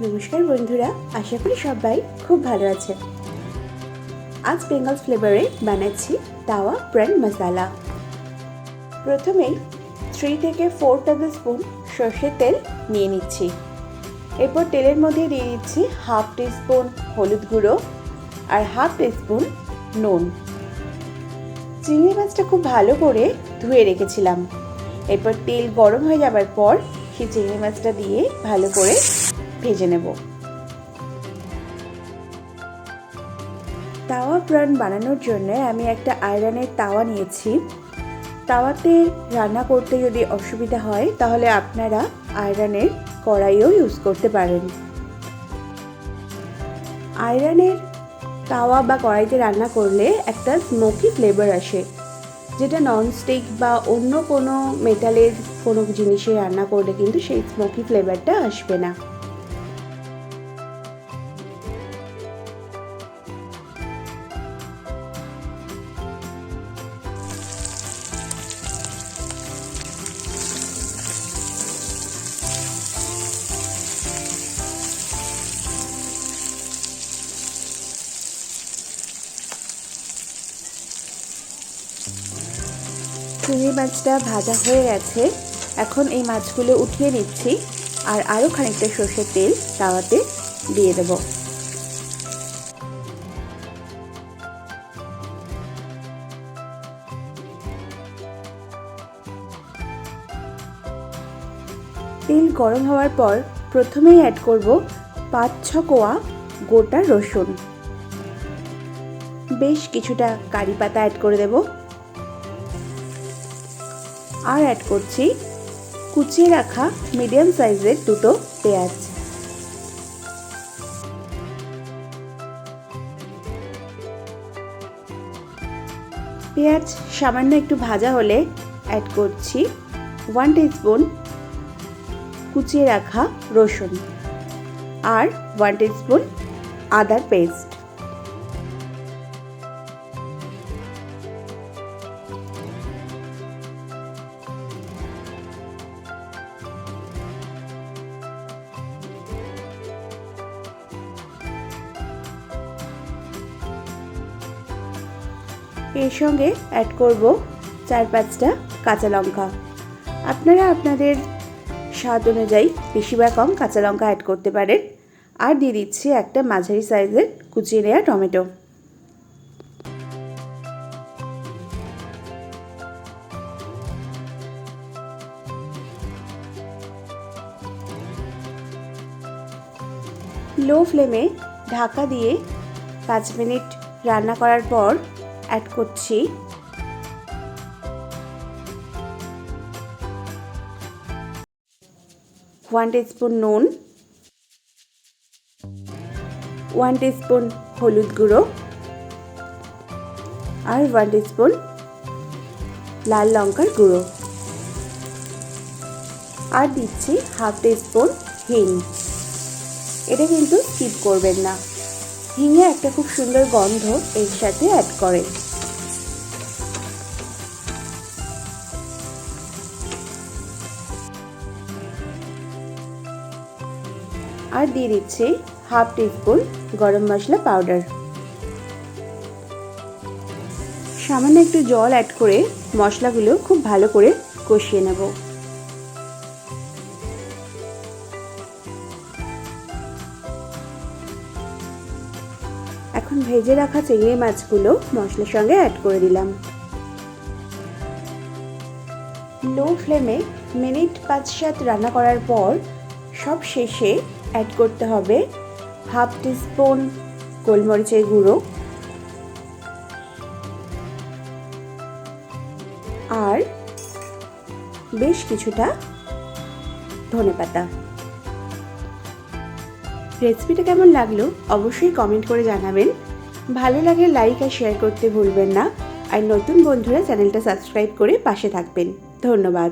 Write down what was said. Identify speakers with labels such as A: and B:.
A: নমস্কার বন্ধুরা, আশা করি সবাই খুব ভালো আছে। আজ বেঙ্গলস ফ্লেভারে বানাচ্ছি তাওয়া প্রাণ মশালা। প্রথমেই 3 থেকে 4 টেবিল স্পুন সর্ষের তেল নিয়ে নিচ্ছি। এরপর তেলের মধ্যে দিয়ে দিচ্ছি হাফ টিস্পুন হলুদ গুঁড়ো আর হাফ টিস্পুন নুন। চিংড়ি মাছটা খুব ভালো করে ধুয়ে রেখেছিলাম। এরপর তেল গরম হয়ে যাবার পর সেই চিংড়ি মাছটা দিয়ে ভালো করে ভেজে নেব। তাওয়া প্রাণ বানানোর জন্য আমি একটা আয়রনের তাওয়া নিয়েছি। তাওয়াতে রান্না করতে যদি অসুবিধা হয় তাহলে আপনারা আয়রনের কড়াইও ইউজ করতে পারেন। আয়রনের তাওয়া বা কড়াইতে রান্না করলে একটা স্মোকি ফ্লেভার আসে, যেটা ননস্টিক বা অন্য কোনো মেটালের কোনো জিনিসে রান্না করলে কিন্তু সেই স্মোকি ফ্লেভারটা আসবে না। চিংড়ি মাছটা ভাজা হয়ে গেছে। এখন এই মাছগুলো উঠিয়ে নিচ্ছি আর আরও খানিকটা সর্ষের তেল তাওয়াতে দিয়ে দেব। তেল গরম হওয়ার পর প্রথমেই অ্যাড করব 5-6 কোয়া গোটা রসুন। বেশ কিছুটা কারি পাতা অ্যাড করে দেব। আর অ্যাড করছি কুচিয়ে রাখা মিডিয়াম সাইজের 2টো পেঁয়াজ। পেঁয়াজ সামান্য একটু ভাজা হলে অ্যাড করছি 1 টিস্পুন কুচিয়ে রাখা রসুন আর 1 টিস্পুন আদার পেস্ট। এর সঙ্গে অ্যাড করব 4-5টা কাঁচা লঙ্কা। আপনারা আপনাদের স্বাদ অনুযায়ী বেশি বা কম কাঁচা লঙ্কা অ্যাড করতে পারেন। আর দিয়ে দিচ্ছি একটা মাঝারি সাইজের কুচিয়ে নেওয়া টমেটো। লো ফ্লেমে ঢাকা দিয়ে 5 মিনিট রান্না করার পর অ্যাড করছি 1 টিস্পুন নুন, 1 টিস্পুন হলুদ গুঁড়ো আর 1 টিস্পুন লাল লঙ্কার গুঁড়ো। আর দিচ্ছি হাফ টিস্পুন হিং। এটা কিন্তু স্কিপ করবেন না, হিঙে একটা খুব সুন্দর গন্ধ এর সাথে অ্যাড করে। আর দিয়ে দিচ্ছি হাফ টিস্পুন গরম মশলা পাউডার। সামান্য একটু জল অ্যাড করে মশলাগুলো খুব ভালো করে কষিয়ে নেব। এখন ভেজে রাখা চিংড়ি মাছগুলো মশলার সঙ্গে অ্যাড করে দিলাম। লো ফ্লেমে মিনিট 5-7 রান্না করার পর সব শেষে অ্যাড করতে হবে হাফ টিস্পুন গোলমরিচের গুঁড়ো আর বেশ কিছুটা ধনেপাতা। রেসিপিটা কেমন লাগলো অবশ্যই কমেন্ট করে জানাবেন। ভালো লাগলে লাইক আর শেয়ার করতে ভুলবেন না। আর নতুন বন্ধুরা চ্যানেলটা সাবস্ক্রাইব করে পাশে থাকবেন। ধন্যবাদ।